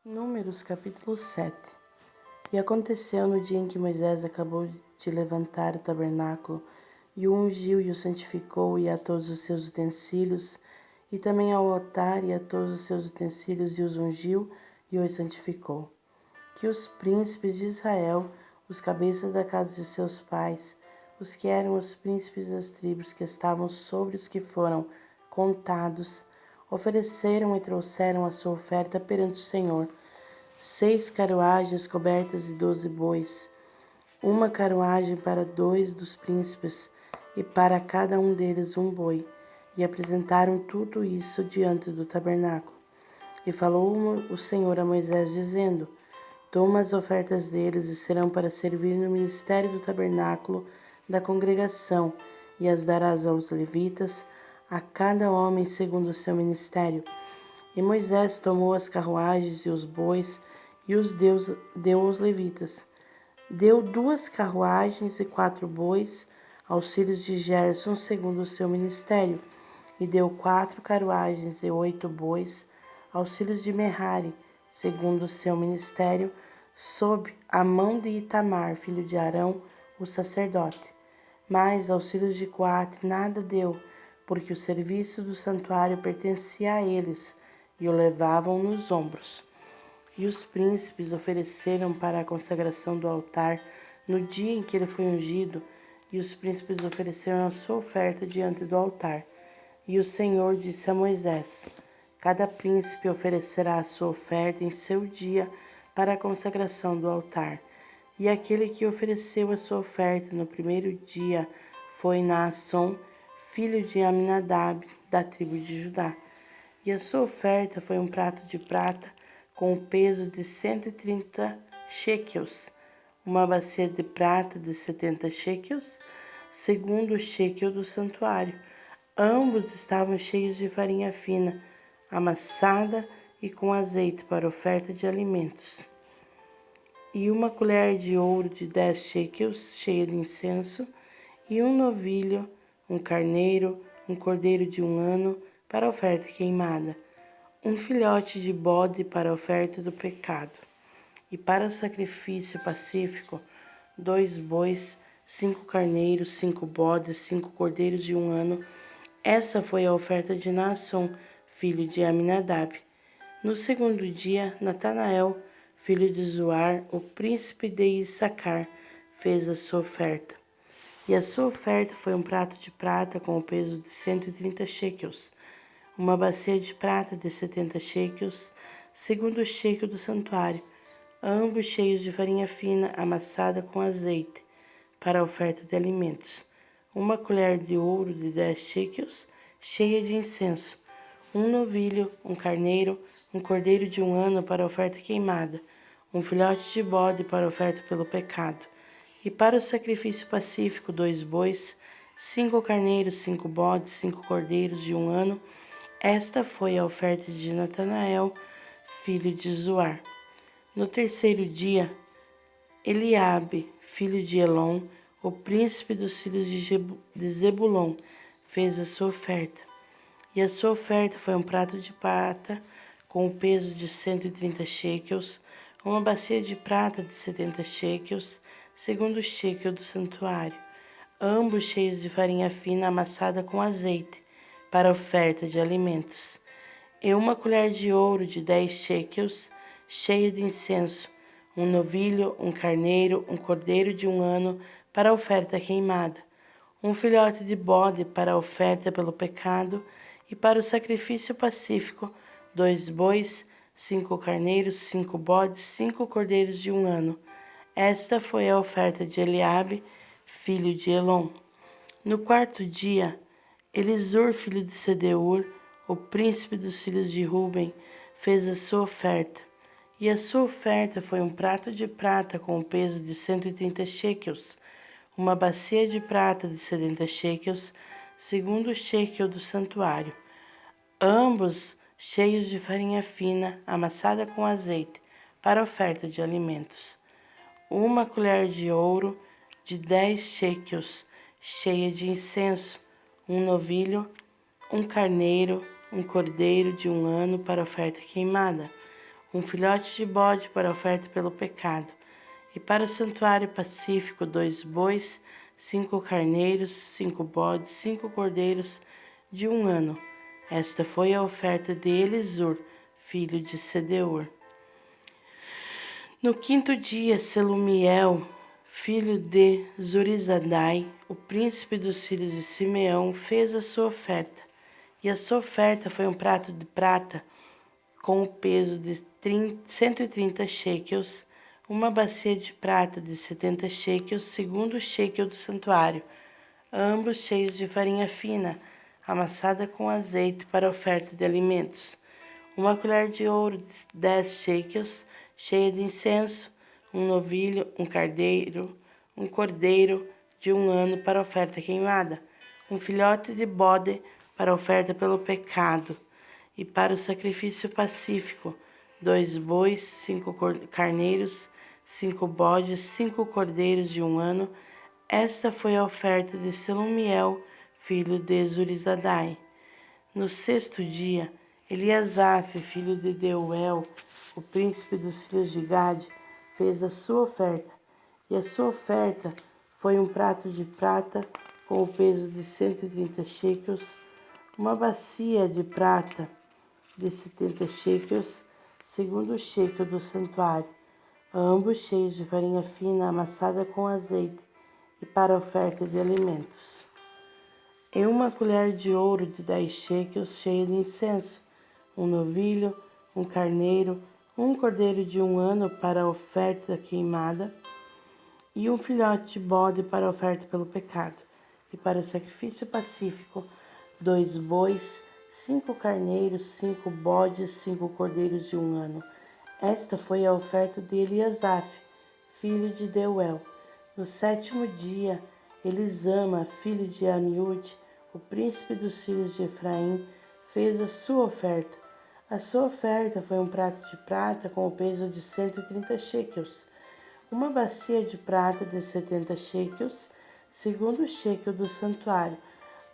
Números capítulo 7. E aconteceu no dia em que Moisés acabou de levantar o tabernáculo, e o ungiu e o santificou, e a todos os seus utensílios, e também ao altar e a todos os seus utensílios, e os ungiu e os santificou. Que os príncipes de Israel, os cabeças da casa de seus pais, os que eram os príncipes das tribos que estavam sobre os que foram contados, ofereceram e trouxeram a sua oferta perante o Senhor: 6 carruagens cobertas de 12 bois, uma carruagem para 2 dos príncipes, e para cada um deles um boi. E apresentaram tudo isso diante do tabernáculo. E falou o Senhor a Moisés, dizendo: Toma as ofertas deles, e serão para servir no ministério do tabernáculo da congregação, e as darás aos levitas, a cada homem segundo o seu ministério. E Moisés tomou as carruagens e os bois, e os deu aos levitas. Deu 2 carruagens e 4 bois aos filhos de Gerson, segundo o seu ministério, e deu 4 carruagens e 8 bois aos filhos de Merari, segundo o seu ministério, sob a mão de Itamar, filho de Arão, o sacerdote. Mas aos filhos de Coate nada deu, porque o serviço do santuário pertencia a eles, e o levavam nos ombros. E os príncipes ofereceram para a consagração do altar no dia em que ele foi ungido, e os príncipes ofereceram a sua oferta diante do altar. E o Senhor disse a Moisés: Cada príncipe oferecerá a sua oferta em seu dia para a consagração do altar. E aquele que ofereceu a sua oferta no primeiro dia foi Naasson, filho de Aminadab, da tribo de Judá. E a sua oferta foi um prato de prata com o peso de 130 shekels, uma bacia de prata de 70 shekels, segundo o shekel do santuário. Ambos estavam cheios de farinha fina, amassada e com azeite para oferta de alimentos. E uma colher de ouro de 10 shekels, cheia de incenso, e um novilho, um carneiro, um cordeiro de 1 ano, para oferta queimada, um filhote de bode para a oferta do pecado, e para o sacrifício pacífico, 2 bois, 5 carneiros, 5 bodes, 5 cordeiros de 1 ano. Essa foi a oferta de Naasson, filho de Aminadab. No segundo dia, Natanael, filho de Zuar, o príncipe de Issacar, fez a sua oferta. E a sua oferta foi um prato de prata com o peso de 130 shekels, uma bacia de prata de 70 shekels, segundo o shekel do santuário, ambos cheios de farinha fina amassada com azeite, para a oferta de alimentos, uma colher de ouro de 10 shekels, cheia de incenso, um novilho, um carneiro, um cordeiro de 1 ano para a oferta queimada, um filhote de bode para a oferta pelo pecado, e para o sacrifício pacífico 2 bois, 5 carneiros, 5 bodes, 5 cordeiros de 1 ano. Esta foi a oferta de Natanael, filho de Zuar. No terceiro dia, Eliabe, filho de Elon, o príncipe dos filhos de Zebulon, fez a sua oferta. E a sua oferta foi um prato de prata com o peso de 130 shekels, uma bacia de prata de 70 shekels, segundo o shekel do santuário, ambos cheios de farinha fina amassada com azeite, para oferta de alimentos, e uma colher de ouro de 10 shekels, cheia de incenso, um novilho, um carneiro, um cordeiro de 1 ano para a oferta queimada, um filhote de bode para a oferta pelo pecado, e para o sacrifício pacífico, 2 bois, 5 carneiros, 5 bodes, 5 cordeiros de 1 ano. Esta foi a oferta de Eliabe, filho de Elon. No quarto dia, Elisur, filho de Sedeur, o príncipe dos filhos de Ruben, fez a sua oferta. E a sua oferta foi um prato de prata com o peso de 130 shekels, uma bacia de prata de 70 shekels, segundo o shekel do santuário, ambos cheios de farinha fina, amassada com azeite, para oferta de alimentos. Uma colher de ouro de 10 shekels, cheia de incenso, um novilho, um carneiro, um cordeiro de 1 ano para oferta queimada, um filhote de bode para oferta pelo pecado, e para o santuário pacífico 2 bois, 5 carneiros, 5 bodes, 5 cordeiros de 1 ano. Esta foi a oferta de Elisur, filho de Sedeur. No 5º dia, Selumiel, filho de Zurizadai, o príncipe dos filhos de Simeão, fez a sua oferta. E a sua oferta foi um prato de prata com o peso de 130 shekels, uma bacia de prata de 70 shekels, segundo o shekel do santuário, ambos cheios de farinha fina, amassada com azeite para oferta de alimentos. Uma colher de ouro de 10 shekels, cheia de incenso, um novilho, um cordeiro de 1 ano para oferta queimada, um filhote de bode para oferta pelo pecado, e para o sacrifício pacífico, 2 bois, 5 carneiros, 5 bodes, 5 cordeiros de 1 ano. Esta foi a oferta de Selumiel, filho de Zurizadai. No 6º dia, Eliasaf, filho de Deuel, o príncipe dos filhos de Gade, fez a sua oferta. E a sua oferta foi um prato de prata com o peso de 130 shekels, uma bacia de prata de 70 shekels, segundo o shekel do santuário, ambos cheios de farinha fina amassada com azeite, e para oferta de alimentos. E uma colher de ouro de 10 shekels cheia de incenso, um novilho, um carneiro, um cordeiro de 1 ano para oferta queimada, e um filhote de bode para oferta pelo pecado, e para o sacrifício pacífico, 2 bois, 5 carneiros, 5 bodes, 5 cordeiros de 1 ano. Esta foi a oferta de Eliasaf, filho de Deuel. No 7º dia, Elisama, filho de Amiúde, o príncipe dos filhos de Efraim, fez a sua oferta. A sua oferta foi um prato de prata com o peso de 130 shekels, uma bacia de prata de 70 shekels, segundo o shekel do santuário,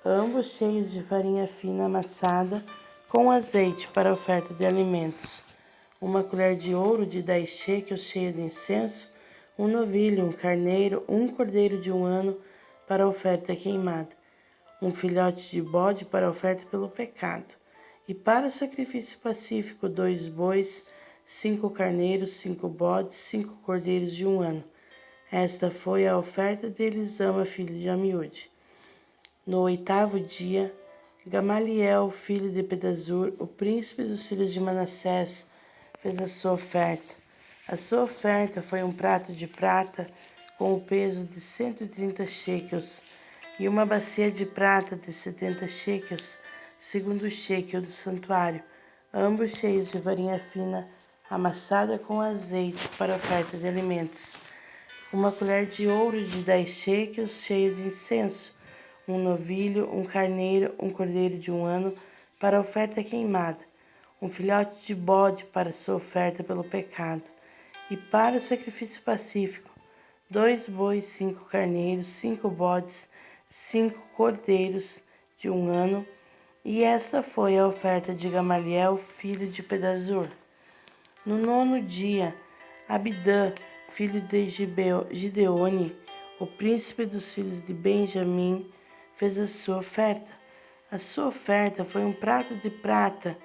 ambos cheios de farinha fina amassada com azeite para oferta de alimentos. Uma colher de ouro de 10 shekels cheia de incenso, um novilho, um carneiro, um cordeiro de 1 ano para oferta queimada, um filhote de bode para oferta pelo pecado, e para o sacrifício pacífico 2 bois, 5 carneiros, 5 bodes, 5 cordeiros de 1 ano. Esta foi a oferta de Elisama, filho de Amiúde. No 8º dia, Gamaliel, filho de Pedazur, o príncipe dos filhos de Manassés, fez a sua oferta. A sua oferta foi um prato de prata com o peso de 130 shekels e uma bacia de prata de 70 shekels, segundo o shekel do santuário, ambos cheios de farinha fina amassada com azeite para oferta de alimentos. Uma colher de ouro de 10 shekels cheia de incenso, um novilho, um carneiro, um cordeiro de 1 ano para oferta queimada, um filhote de bode para sua oferta pelo pecado, e para o sacrifício pacífico, 2 bois, 5 carneiros, 5 bodes, 5 cordeiros de 1 ano, e esta foi a oferta de Gamaliel, filho de Pedazur. No 9º dia, Abidã, filho de Gideone, o príncipe dos filhos de Benjamim, fez a sua oferta. A sua oferta foi um prato de prata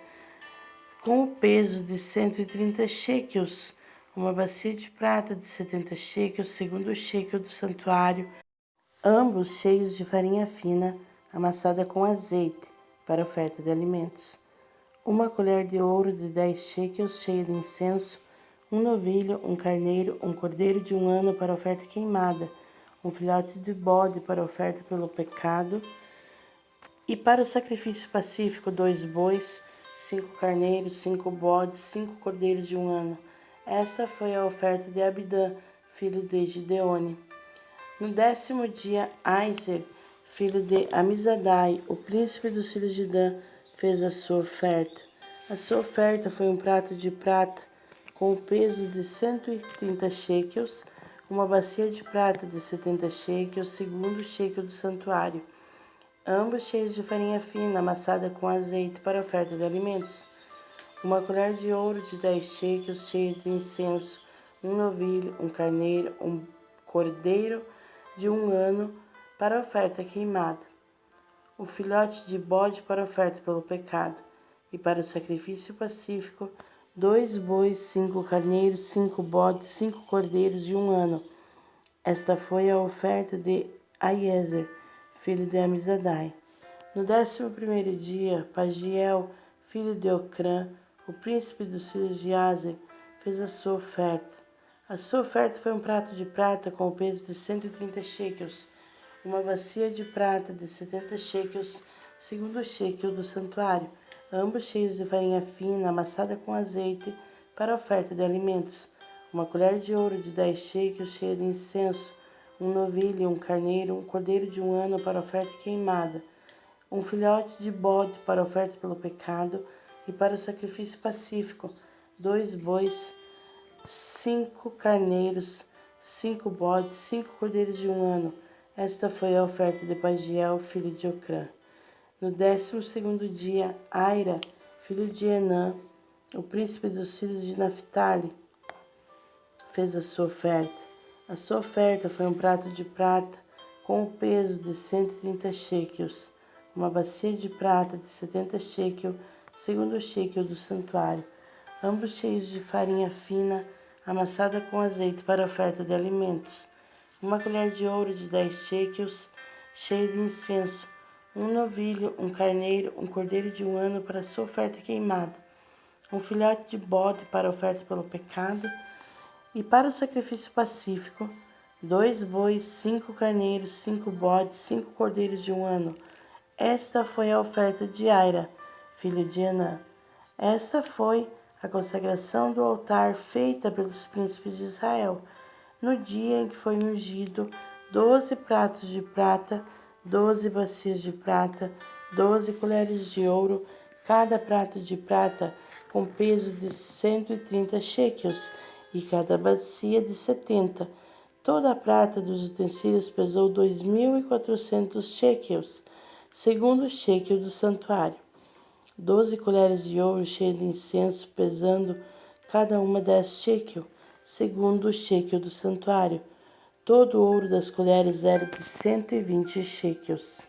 com o peso de 130 shekels, uma bacia de prata de 70 shekels, segundo o shekel do santuário, ambos cheios de farinha fina, amassada com azeite, para oferta de alimentos. Uma colher de ouro de 10 shekels, cheia de incenso, um novilho, um carneiro, um cordeiro de 1 ano para oferta queimada, um filhote de bode para oferta pelo pecado, e para o sacrifício pacífico 2 bois, 5 carneiros, 5 bodes, 5 cordeiros de 1 ano. Esta foi a oferta de Abidã, filho de Gideone. No 10º dia, Aizer, filho de Amizadai, o príncipe dos filhos de Dan, fez a sua oferta. A sua oferta foi um prato de prata com o peso de 130 shekels, uma bacia de prata de 70 shekels, segundo o shekel do santuário, ambos cheios de farinha fina amassada com azeite para oferta de alimentos. uma colher de ouro de 10 shekels cheia de incenso, um novilho, um carneiro, um cordeiro de 1 ano para oferta queimada, o filhote de bode para oferta pelo pecado, e para o sacrifício pacífico, 2 bois, 5 carneiros, 5 bodes, 5 cordeiros de 1 ano. Esta foi a oferta de Aiezer, filho de Amizadai. No 11º dia, Pagiel, filho de Ocrã, o príncipe dos filhos de Aser, fez a sua oferta. A sua oferta foi um prato de prata com o peso de 130 shekels, uma bacia de prata de 70 shekels, segundo o shekel do santuário, ambos cheios de farinha fina amassada com azeite para oferta de alimentos, uma colher de ouro de 10 shekels cheia de incenso, um novilho, um carneiro, um cordeiro de 1 ano para oferta queimada, um filhote de bode para oferta pelo pecado e para o sacrifício pacífico, 2 bois, 5 carneiros, 5 bodes, 5 cordeiros de 1 ano. Esta foi a oferta de Pagiel, filho de Ocrã. No 12º dia, Aira, filho de Enã, o príncipe dos filhos de Naphtali, fez a sua oferta. A sua oferta foi um prato de prata com o peso de 130 shekels, uma bacia de prata de 70 shekels, segundo o shekel do santuário, ambos cheios de farinha fina amassada com azeite para oferta de alimentos, uma colher de ouro de 10 shekels, cheia de incenso, um novilho, um carneiro, um cordeiro de 1 ano para sua oferta queimada, um filhote de bode para oferta pelo pecado, e para o sacrifício pacífico, 2 bois, 5 carneiros, 5 bodes, 5 cordeiros de 1 ano. Esta foi a oferta de Aira, filho de Enã. Esta foi a consagração do altar feita pelos príncipes de Israel, no dia em que foi ungido 12 pratos de prata, 12 bacias de prata, 12 colheres de ouro, cada prato de prata com peso de 130 shekels, e cada bacia de 70. Toda a prata dos utensílios pesou 2.400 shekels, segundo o shekel do santuário. 12 colheres de ouro cheias de incenso, pesando cada uma 10 shekel, segundo o shekel do santuário. Todo o ouro das colheres era de 120 shekels.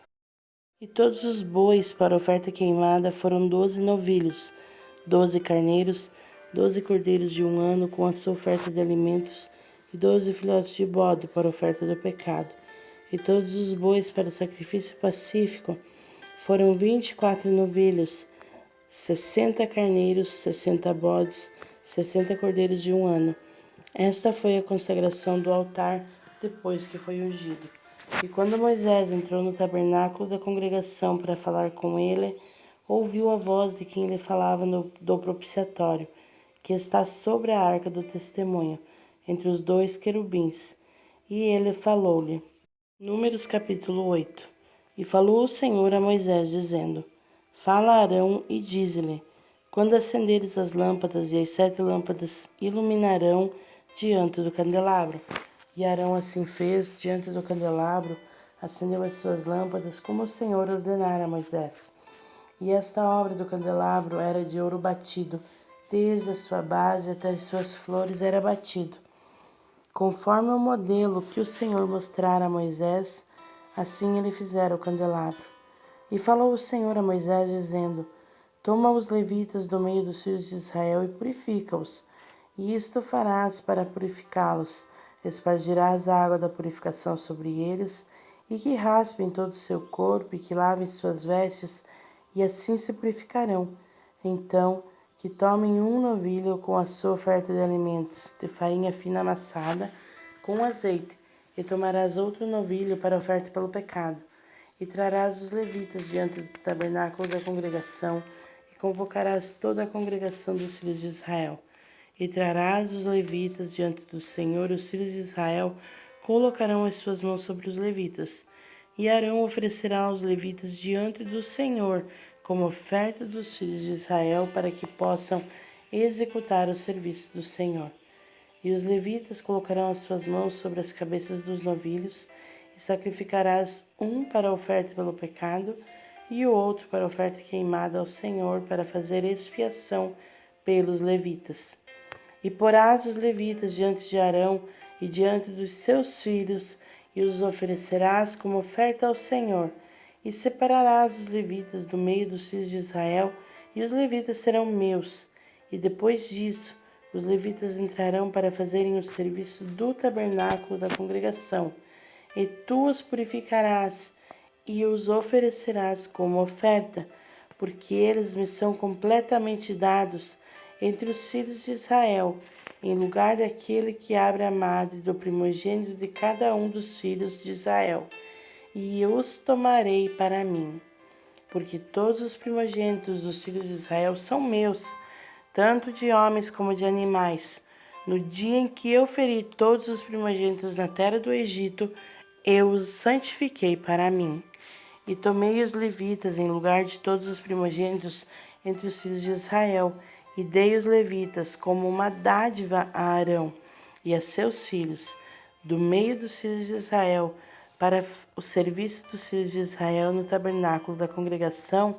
E todos os bois para oferta queimada foram 12 novilhos, 12 carneiros, 12 cordeiros de 1 ano com a sua oferta de alimentos, e 12 filhotes de bode para oferta do pecado. E todos os bois para o sacrifício pacífico foram 24 novilhos, 60 carneiros, 60 bodes, 60 cordeiros de 1 ano. Esta foi a consagração do altar depois que foi ungido. E quando Moisés entrou no tabernáculo da congregação para falar com ele, ouviu a voz de quem lhe falava do propiciatório, que está sobre a arca do testemunho, entre os 2 querubins. E ele falou-lhe. Números capítulo 8. E falou o Senhor a Moisés, dizendo: Fala a Arão e dize-lhe: Quando acenderes as lâmpadas, e as 7 lâmpadas iluminarão diante do candelabro. E Arão assim fez diante do candelabro, acendeu as suas lâmpadas, como o Senhor ordenara a Moisés. E esta obra do candelabro era de ouro batido, desde a sua base até as suas flores era batido. Conforme o modelo que o Senhor mostrara a Moisés, assim ele fizera o candelabro. E falou o Senhor a Moisés, dizendo: Toma os levitas do meio dos filhos de Israel e purifica-os. E isto farás para purificá-los. Espargirás a água da purificação sobre eles, e que raspem todo o seu corpo, e que lavem suas vestes, e assim se purificarão. Então, que tomem um novilho com a sua oferta de alimentos, de farinha fina amassada, com azeite, e tomarás outro novilho para a oferta pelo pecado. E trarás os levitas diante do tabernáculo da congregação, e convocarás toda a congregação dos filhos de Israel. E trarás os levitas diante do Senhor, os filhos de Israel colocarão as suas mãos sobre os levitas. E Arão oferecerá os levitas diante do Senhor, como oferta dos filhos de Israel, para que possam executar o serviço do Senhor. E os levitas colocarão as suas mãos sobre as cabeças dos novilhos, e sacrificarás um para a oferta pelo pecado, e o outro para a oferta queimada ao Senhor, para fazer expiação pelos levitas. E porás os levitas diante de Arão e diante dos seus filhos, e os oferecerás como oferta ao Senhor. E separarás os levitas do meio dos filhos de Israel, e os levitas serão meus. E depois disso, os levitas entrarão para fazerem o serviço do tabernáculo da congregação. E tu os purificarás e os oferecerás como oferta, porque eles me são completamente dados entre os filhos de Israel, em lugar daquele que abre a madre do primogênito de cada um dos filhos de Israel, e eu os tomarei para mim. Porque todos os primogênitos dos filhos de Israel são meus, tanto de homens como de animais. No dia em que eu feri todos os primogênitos na terra do Egito, eu os santifiquei para mim. E tomei os levitas em lugar de todos os primogênitos entre os filhos de Israel, e dei os levitas como uma dádiva a Arão e a seus filhos, do meio dos filhos de Israel, para o serviço dos filhos de Israel no tabernáculo da congregação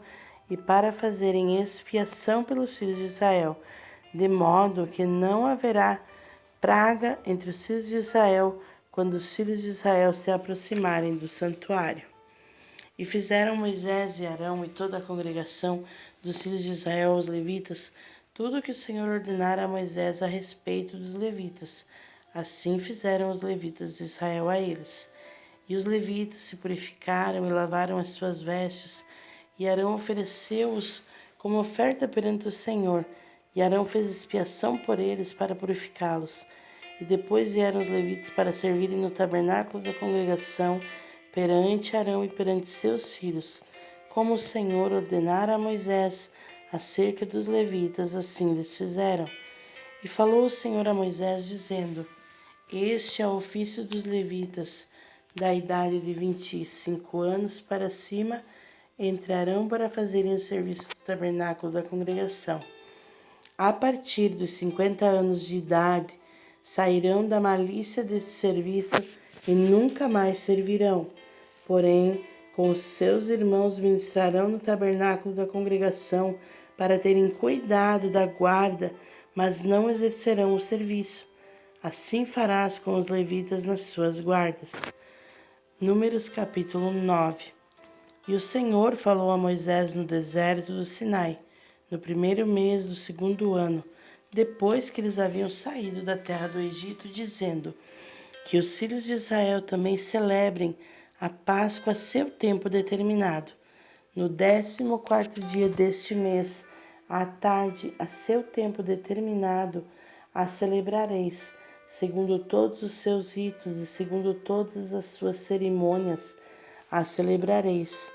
e para fazerem expiação pelos filhos de Israel, de modo que não haverá praga entre os filhos de Israel quando os filhos de Israel se aproximarem do santuário. E fizeram Moisés e Arão e toda a congregação dos filhos de Israel aos levitas tudo o que o Senhor ordenara a Moisés a respeito dos levitas. Assim fizeram os levitas de Israel a eles. E os levitas se purificaram e lavaram as suas vestes, e Arão ofereceu-os como oferta perante o Senhor, e Arão fez expiação por eles para purificá-los. E depois vieram os levitas para servirem no tabernáculo da congregação, perante Arão e perante seus filhos, como o Senhor ordenara a Moisés acerca dos levitas, assim eles fizeram. E falou o Senhor a Moisés, dizendo: Este é o ofício dos levitas, da idade de 25 anos para cima, entrarão para fazerem o serviço do tabernáculo da congregação. A partir dos 50 anos de idade, sairão da malícia desse serviço e nunca mais servirão. Porém, com os seus irmãos ministrarão no tabernáculo da congregação para terem cuidado da guarda, mas não exercerão o serviço. Assim farás com os levitas nas suas guardas. Números capítulo 9. E o Senhor falou a Moisés no deserto do Sinai, no primeiro mês do segundo ano, depois que eles haviam saído da terra do Egito, dizendo: Que os filhos de Israel também celebrem a Páscoa a seu tempo determinado. No 14º dia deste mês, à tarde, a seu tempo determinado, a celebrareis, segundo todos os seus ritos e segundo todas as suas cerimônias, a celebrareis.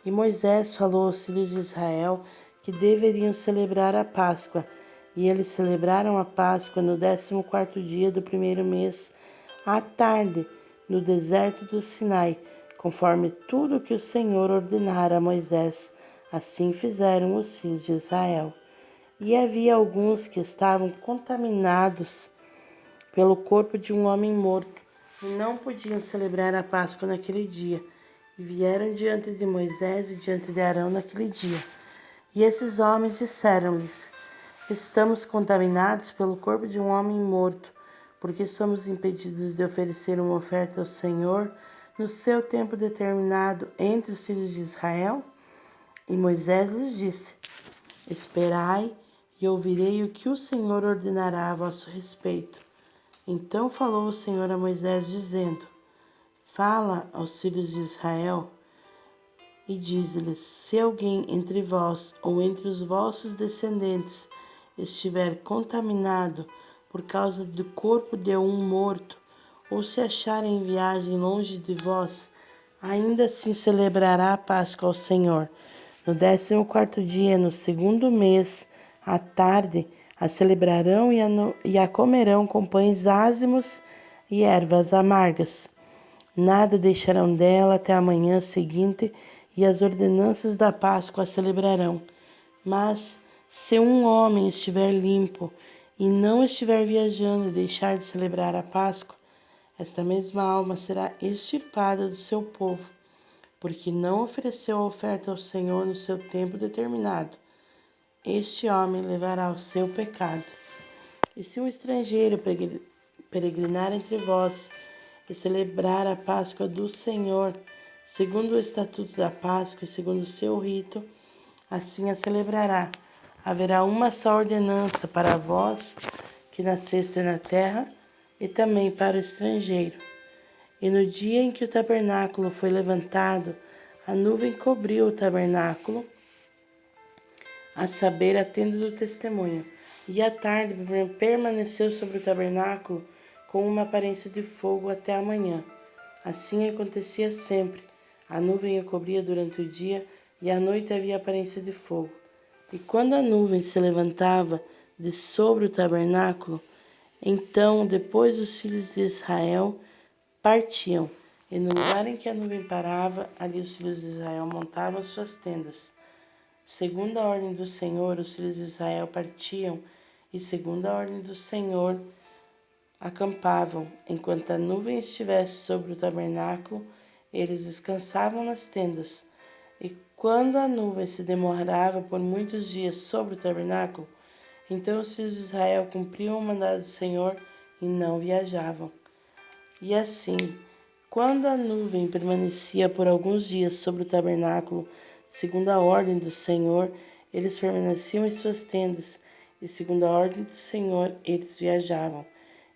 E Moisés falou aos filhos de Israel que deveriam celebrar a Páscoa, e eles celebraram a Páscoa no 14º dia do primeiro mês, à tarde, no deserto do Sinai, conforme tudo o que o Senhor ordenara a Moisés. Assim fizeram os filhos de Israel. E havia alguns que estavam contaminados pelo corpo de um homem morto, e não podiam celebrar a Páscoa naquele dia. E vieram diante de Moisés e diante de Arão naquele dia. E esses homens disseram-lhes: Estamos contaminados pelo corpo de um homem morto, porque somos impedidos de oferecer uma oferta ao Senhor no seu tempo determinado entre os filhos de Israel? E Moisés lhes disse: Esperai e ouvirei o que o Senhor ordenará a vosso respeito. Então falou o Senhor a Moisés, dizendo: Fala aos filhos de Israel e dize-lhes: Se alguém entre vós ou entre os vossos descendentes estiver contaminado por causa do corpo de um morto, ou se achar em viagem longe de vós, ainda assim celebrará a Páscoa ao Senhor. No 14º dia, no segundo mês, à tarde, a celebrarão e a comerão com pães ázimos e ervas amargas. Nada deixarão dela até a manhã seguinte, e as ordenanças da Páscoa a celebrarão. Mas, se um homem estiver limpo e não estiver viajando e deixar de celebrar a Páscoa, esta mesma alma será extirpada do seu povo, porque não ofereceu a oferta ao Senhor no seu tempo determinado. este homem levará o seu pecado. E se um estrangeiro peregrinar entre vós e celebrar a Páscoa do Senhor, segundo o estatuto da Páscoa e segundo o seu rito, assim a celebrará. Haverá uma só ordenança para vós que nasceste na terra e também para o estrangeiro. E no dia em que o tabernáculo foi levantado, a nuvem cobriu o tabernáculo, a saber, a tenda do testemunho. E à tarde permaneceu sobre o tabernáculo com uma aparência de fogo até a manhã. Assim acontecia sempre. A nuvem o cobria durante o dia e à noite havia aparência de fogo. E quando a nuvem se levantava de sobre o tabernáculo, então depois os filhos de Israel partiam. E no lugar em que a nuvem parava, ali os filhos de Israel montavam suas tendas. Segundo a ordem do Senhor, os filhos de Israel partiam, e segundo a ordem do Senhor, acampavam. Enquanto a nuvem estivesse sobre o tabernáculo, eles descansavam nas tendas. E quando a nuvem se demorava por muitos dias sobre o tabernáculo, então os filhos de Israel cumpriam o mandado do Senhor e não viajavam. E assim, quando a nuvem permanecia por alguns dias sobre o tabernáculo, segundo a ordem do Senhor, eles permaneciam em suas tendas, e segundo a ordem do Senhor, eles viajavam.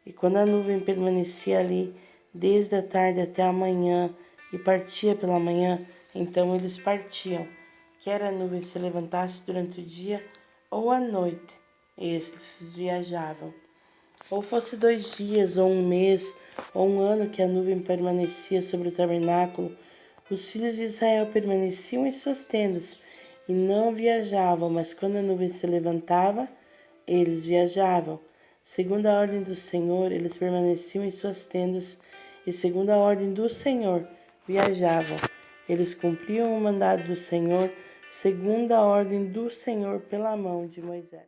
E quando a nuvem permanecia ali, desde a tarde até a manhã, e partia pela manhã, então eles partiam, quer a nuvem se levantasse durante o dia ou à noite, eles viajavam. Ou fosse 2 dias, ou um mês, ou um ano que a nuvem permanecia sobre o tabernáculo, os filhos de Israel permaneciam em suas tendas e não viajavam, mas quando a nuvem se levantava, eles viajavam. Segundo a ordem do Senhor, eles permaneciam em suas tendas e, segundo a ordem do Senhor, viajavam. Eles cumpriam o mandado do Senhor, segundo a ordem do Senhor pela mão de Moisés.